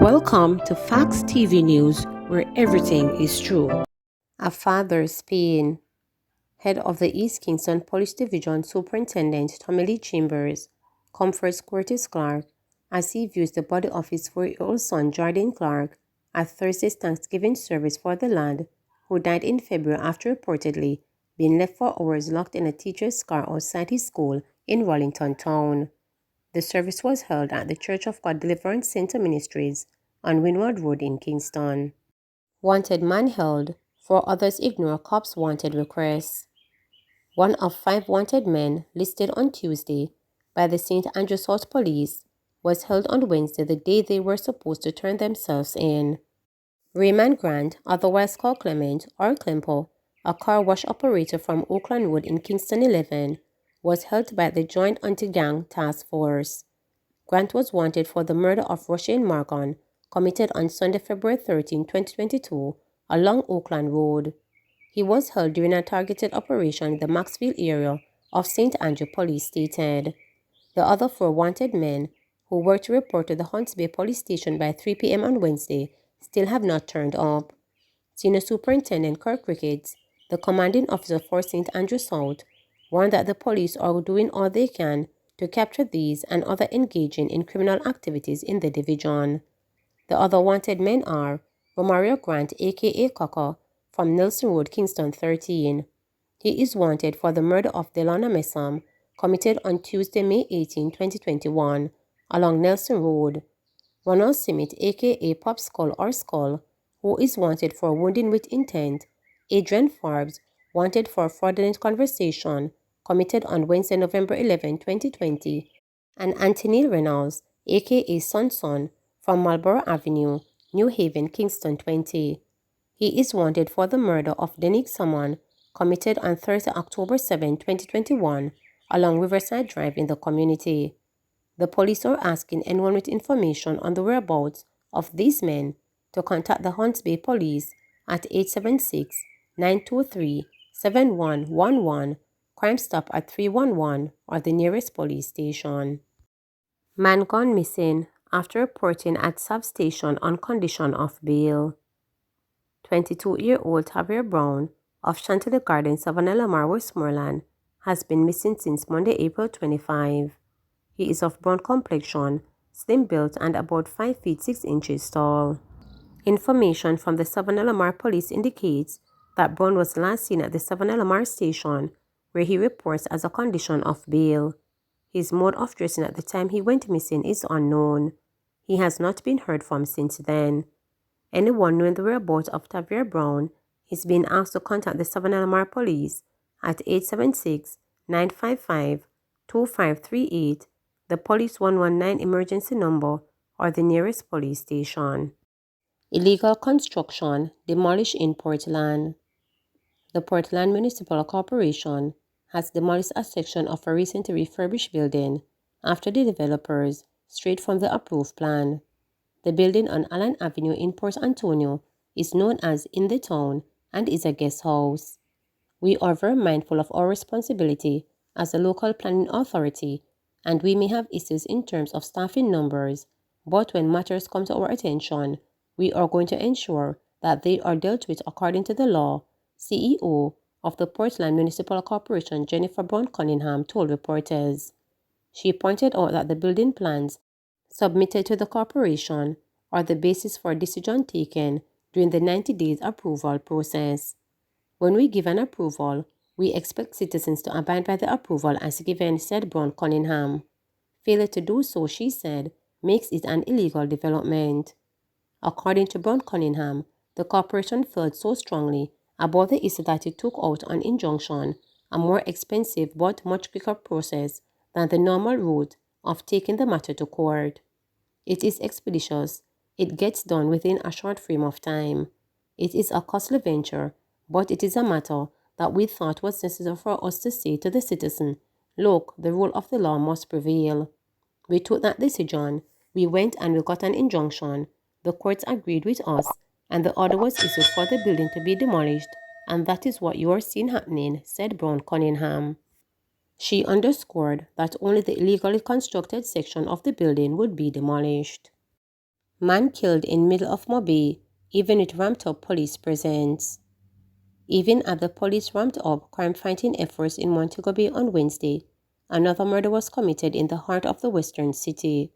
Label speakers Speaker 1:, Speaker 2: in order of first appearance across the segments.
Speaker 1: Welcome to Facts TV News, where everything is true. A father's pain. Head of the East Kingston Police Division Superintendent Tommy Lee Chambers comforts Curtis Clark as he views the body of his 4-year-old son Jordan Clark at Thursday's Thanksgiving service for the lad, who died in February after reportedly being left for hours locked in a teacher's car outside his school in Wallington Town. The service was held at the Church of God Deliverance Center Ministries on Windward Road in Kingston. Wanted man held, 4 others ignore cops' wanted requests. One of 5 wanted men listed on Tuesday by the St. Andrews South Police was held on Wednesday, the day they were supposed to turn themselves in. Raymond Grant, otherwise called Clement or Clempo, a car wash operator from Oakland Road in Kingston 11, was held by the Joint Anti-Gang Task Force. Grant was wanted for the murder of Roshane Morgan, committed on Sunday, February 13, 2022, along Oakland Road. He was held during a targeted operation in the Maxfield area of St. Andrew Police stated. The other 4 wanted men, who were to report to the Hunts Bay Police Station by 3 p.m. on Wednesday, still have not turned up. Senior Superintendent Kirk Ricketts, the commanding officer for St. Andrew South, warned that the police are doing all they can to capture these and other engaging in criminal activities in the division. The other wanted men are Romario Grant, aka Cocker, from Nelson Road, Kingston 13. He is wanted for the murder of Delana Messam, committed on Tuesday, May 18, 2021, along Nelson Road. Ronald Simit, aka Pop Skull or Skull, who is wanted for wounding with intent. Adrian Forbes, wanted for fraudulent conversation, committed on Wednesday, November 11, 2020, and Anthony Reynolds, aka Sonson, from Marlborough Avenue, New Haven, Kingston 20. He is wanted for the murder of Denick Saman, committed on Thursday, October 7, 2021, along Riverside Drive in the community. The police are asking anyone with information on the whereabouts of these men to contact the Hunts Bay Police at 876-923-7111, Crime Stop at 311, or the nearest police station. Man gone missing after reporting at substation on condition of bail. 22-year-old Javier Brown of Chantilly Gardens, Savanna-la-Mar, Westmoreland, has been missing since Monday, April 25. He is of brown complexion, slim-built, and about 5 feet 6 inches tall. Information from the Savanna-la-Mar police indicates that Brown was last seen at the Savanna-la-Mar station, where he reports as a condition of bail. His mode of dressing at the time he went missing is unknown. He has not been heard from since then. Anyone knowing the whereabouts of Javier Brown is being asked to contact the Savanna-la-Mar police at 876-955-2538, the Police 119 emergency number, or the nearest police station. Illegal construction demolished in Portland. The Portland Municipal Corporation has demolished a section of a recently refurbished building after the developers strayed from the approved plan. The building on Allen Avenue in Port Antonio is known as In the Town and is a guest house. We are very mindful of our responsibility as a local planning authority, and we may have issues in terms of staffing numbers, but when matters come to our attention, we are going to ensure that they are dealt with according to the law, CEO of the Portland Municipal Corporation Jennifer Brown Cunningham told reporters. She pointed out that the building plans submitted to the corporation are the basis for a decision taken during the 90 days approval process. When we give an approval, we expect citizens to abide by the approval as given, said Brown Cunningham. Failure to do so, she said, makes it an illegal development. According to Brown Cunningham, the corporation felt so strongly about the issue that it took out an injunction, a more expensive but much quicker process than the normal route of taking the matter to court. It is expeditious. It gets done within a short frame of time. It is a costly venture, but it is a matter that we thought was necessary for us to say to the citizen, look, the rule of the law must prevail. We took that decision. We went and we got an injunction. The courts agreed with us, and the order was issued for the building to be demolished, and that is what you are seeing happening, said Brown Cunningham. She underscored that only the illegally constructed section of the building would be demolished. Man killed in middle of Mobi, even with ramped up police presence. Even as the police ramped up crime-fighting efforts in Montego Bay on Wednesday, another murder was committed in the heart of the western city.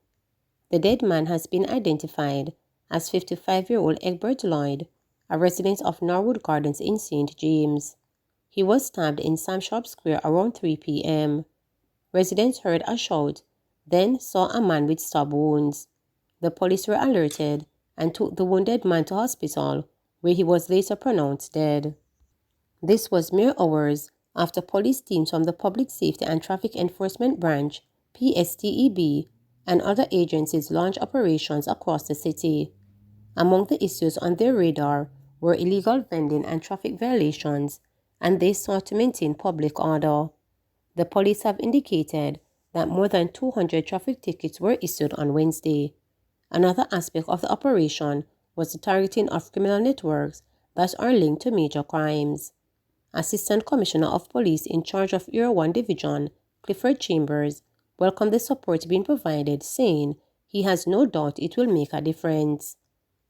Speaker 1: The dead man has been identified as 55-year-old Egbert Lloyd, a resident of Norwood Gardens in St. James. He was stabbed in Sam Shop Square around 3 p.m. Residents heard a shout, then saw a man with stab wounds. The police were alerted and took the wounded man to hospital, where he was later pronounced dead. This was mere hours after police teams from the Public Safety and Traffic Enforcement Branch, PSTEB, and other agencies launched operations across the city. Among the issues on their radar were illegal vending and traffic violations, and they sought to maintain public order. The police have indicated that more than 200 traffic tickets were issued on Wednesday. Another aspect of the operation was the targeting of criminal networks that are linked to major crimes. Assistant Commissioner of Police in charge of Area 1 Division, Clifford Chambers, welcomed the support being provided, saying he has no doubt it will make a difference.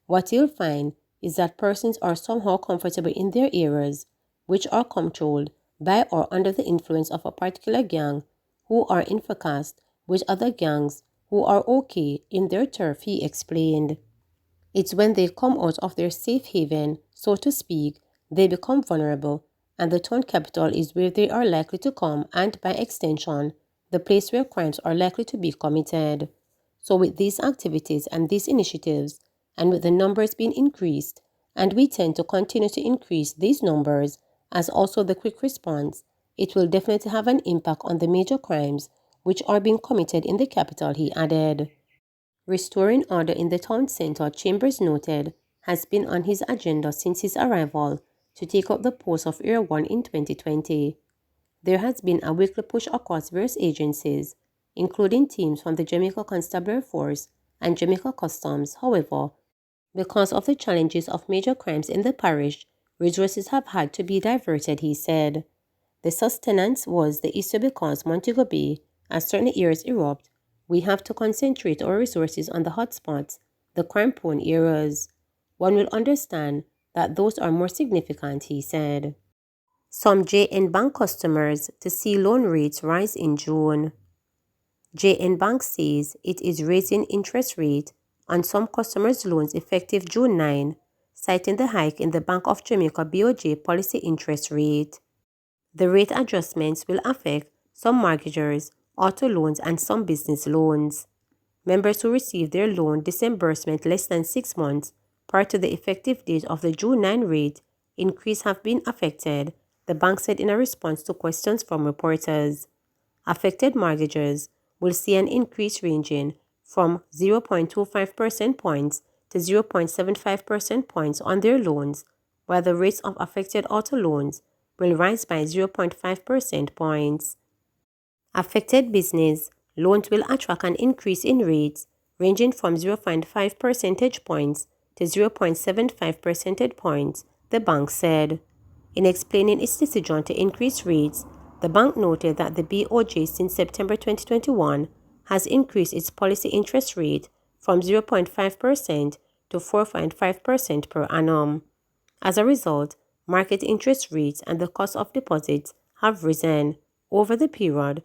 Speaker 1: What he'll find is that persons are somehow comfortable in their areas, which are controlled by or under the influence of a particular gang, who are infocast with other gangs who are okay in their turf, he explained. It's when they come out of their safe haven, so to speak, they become vulnerable, and the town capital is where they are likely to come and, by extension, the place where crimes are likely to be committed. So with these activities and these initiatives, and with the numbers being increased, and we tend to continue to increase these numbers, as also the quick response, it will definitely have an impact on the major crimes which are being committed in the capital, he added. Restoring order in the town centre, Chambers noted, has been on his agenda since his arrival to take up the post of Area 1 in 2020. There has been a weekly push across various agencies, including teams from the Jamaica Constabulary Force and Jamaica Customs. However, because of the challenges of major crimes in the parish, resources have had to be diverted, he said. The sustenance was the issue because Montego Bay, as certain areas erupt, we have to concentrate our resources on the hotspots, the crime-prone areas. One will understand that those are more significant, he said. Some JN Bank customers to see loan rates rise in June. JN Bank says it is raising interest rate on some customers' loans effective June 9, citing the hike in the Bank of Jamaica BOJ policy interest rate. The rate adjustments will affect some mortgagors, auto loans, and some business loans. Members who receive their loan disbursement less than 6 months prior to the effective date of the June 9 rate increase have been affected, the bank said in a response to questions from reporters. Affected mortgagors will see an increase ranging from 0.25 percent points to 0.75 percent points on their loans, while the rates of affected auto loans will rise by 0.5 percent points. Affected business loans will attract an increase in rates ranging from 0.5 percentage points to 0.75 percentage points, the bank said. In explaining its decision to increase rates, the bank noted that the BOJ since September 2021 has increased its policy interest rate from 0.5% to 4.5% per annum. As a result, market interest rates and the cost of deposits have risen. Over the period,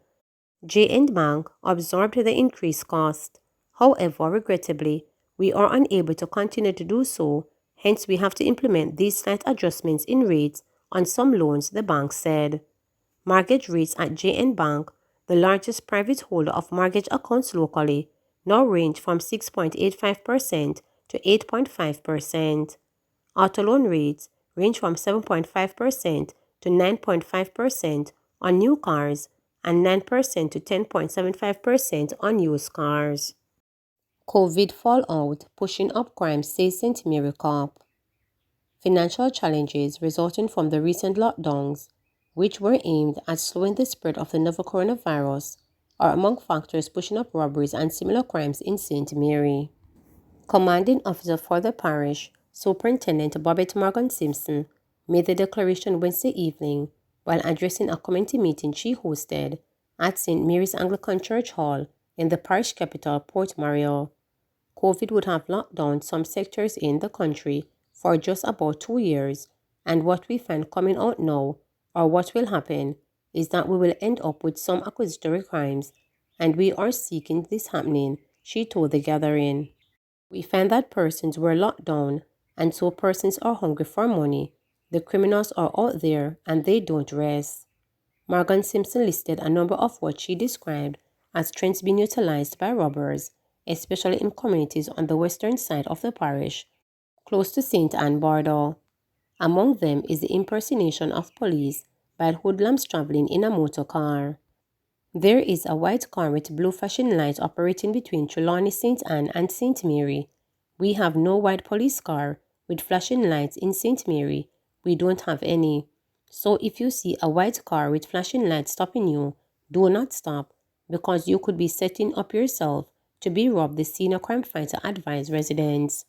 Speaker 1: JN Bank absorbed the increased cost. However, regrettably, we are unable to continue to do so, hence we have to implement these slight adjustments in rates on some loans, the bank said. Mortgage rates at JN Bank, the largest private holder of mortgage accounts locally, now range from 6.85% to 8.5%. Auto loan rates range from 7.5% to 9.5% on new cars and 9% to 10.75% on used cars. COVID fallout pushing up crime, says St. Mary Corp. Financial challenges resulting from the recent lockdowns, which were aimed at slowing the spread of the novel coronavirus, are among factors pushing up robberies and similar crimes in St. Mary. Commanding officer for the parish, Superintendent Bobette Morgan Simpson, made the declaration Wednesday evening while addressing a community meeting she hosted at St. Mary's Anglican Church Hall in the parish capital, Port Mario. COVID would have locked down some sectors in the country for just about 2 years, and what we find coming out now, or what will happen, is that we will end up with some accusatory crimes, and we are seeking this happening, she told the gathering. We find that persons were locked down, and so persons are hungry for money. The criminals are out there, and they don't rest. Morgan Simpson listed a number of what she described as trends being utilized by robbers, especially in communities on the western side of the parish, close to St. Ann border. Among them is the impersonation of police by hoodlums traveling in a motor car. There is a white car with blue flashing lights operating between Trelawney St. Ann and St. Mary. We have no white police car with flashing lights in St. Mary. We don't have any. So if you see a white car with flashing lights stopping you, do not stop, because you could be setting up yourself to be robbed, the senior crime fighter advised residents.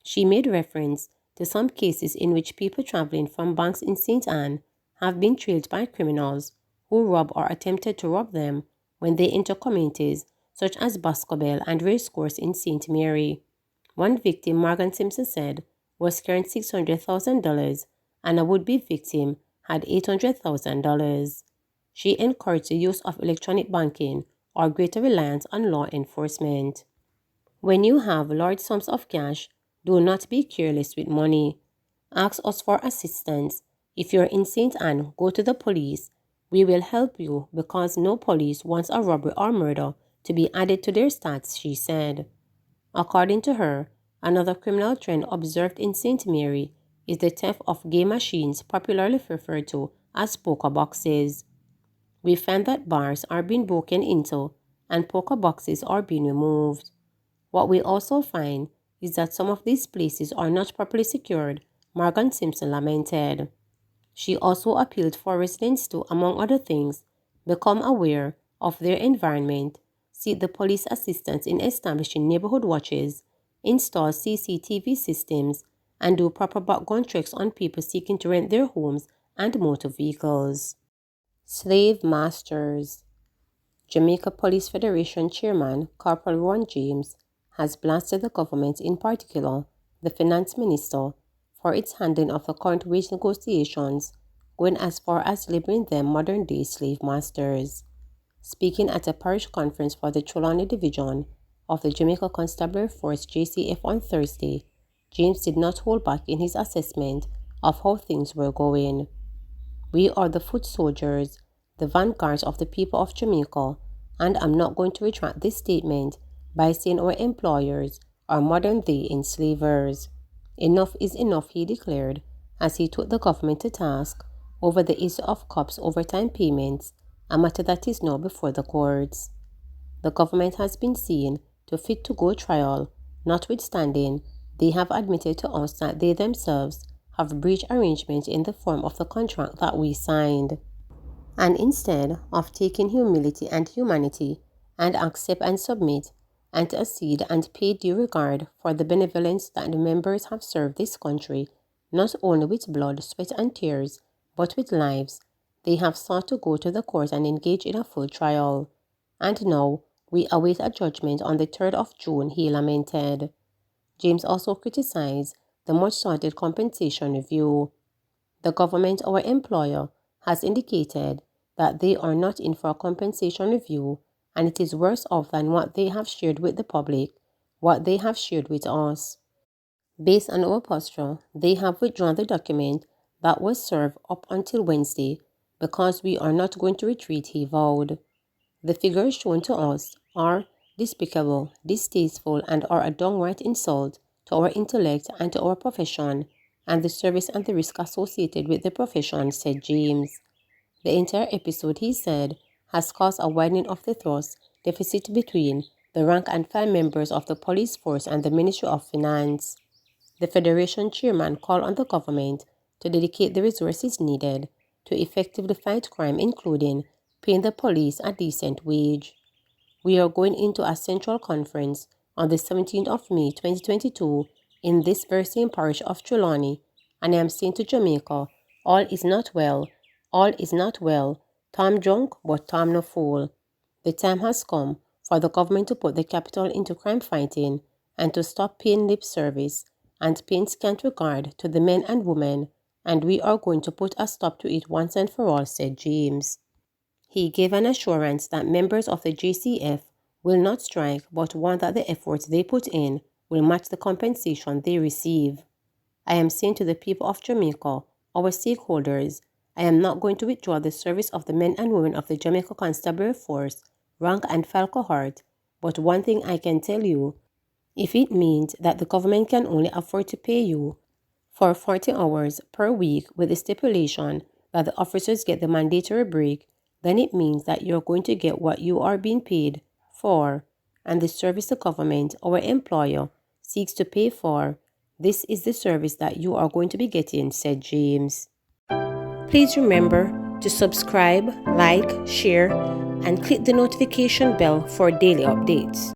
Speaker 1: She made reference to some cases in which people traveling from banks in St. Ann have been trailed by criminals who rob or attempted to rob them when they enter communities such as Boscobel and Racecourse in St. Mary. One victim, Morgan Simpson said, was carrying $600,000 and a would-be victim had $800,000. She encouraged the use of electronic banking or greater reliance on law enforcement. When you have large sums of cash, do not be careless with money. Ask us for assistance. If you're in St. Ann, go to the police. We will help you because no police wants a robbery or murder to be added to their stats, she said. According to her, another criminal trend observed in St. Mary is the theft of game machines, popularly referred to as poker boxes. We find that bars are being broken into and poker boxes are being removed. What we also find is that some of these places are not properly secured, Morgan Simpson lamented. She also appealed for residents to, among other things, become aware of their environment, seek the police assistance in establishing neighborhood watches, install CCTV systems, and do proper background checks on people seeking to rent their homes and motor vehicles. Slave Masters. Jamaica Police Federation Chairman Corporal Ron James has blasted the government, in particular the Finance Minister, for its handling of the current wage negotiations, going as far as labeling them modern-day slave masters. Speaking at a parish conference for the Trelawney Division of the Jamaica Constabulary Force JCF on Thursday, James did not hold back in his assessment of how things were going. We are the foot soldiers, the vanguards of the people of Jamaica, and I'm not going to retract this statement by saying our employers are modern-day enslavers. Enough is enough, he declared, as he took the government to task over the issue of cops' overtime payments, a matter that is now before the courts. The government has been seen to fit to go trial, notwithstanding they have admitted to us that they themselves have breached arrangements in the form of the contract that we signed. And instead of taking humility and humanity and accept and submit and accede and pay due regard for the benevolence that the members have served this country, not only with blood, sweat and tears, but with lives, they have sought to go to the court and engage in a full trial. And now we await a judgment on the 3rd of June, he lamented. James also criticized the much-sought compensation review. The government, our employer, has indicated that they are not in for a compensation review, and it is worse off than what they have shared with the public, what they have shared with us. Based on our posture, they have withdrawn the document that was served up until Wednesday because we are not going to retreat, he vowed. The figures shown to us are despicable, distasteful, and are a downright insult to our intellect and to our profession, and the service and the risk associated with the profession, said James. The entire episode, he said, has caused a widening of the trust deficit between the rank and file members of the police force and the Ministry of Finance. The Federation chairman called on the government to dedicate the resources needed to effectively fight crime, including paying the police a decent wage. We are going into a central conference on the 17th of May 2022 in this very same parish of Trelawney, and I am saying to Jamaica, all is not well, all is not well. Tom drunk, but Tom no fool. The time has come for the government to put the capital into crime fighting and to stop paying lip service and paying scant regard to the men and women, and we are going to put a stop to it once and for all, said James. He gave an assurance that members of the JCF will not strike, but warned that the efforts they put in will match the compensation they receive. I am saying to the people of Jamaica, our stakeholders, I am not going to withdraw the service of the men and women of the Jamaica Constabulary Force, rank and file cohort, but one thing I can tell you, if it means that the government can only afford to pay you for 40 hours per week with the stipulation that the officers get the mandatory break, then it means that you're going to get what you are being paid for, and the service the government, our employer, seeks to pay for. This is the service that you are going to be getting, said James. Please remember to subscribe, like, share, and click the notification bell for daily updates.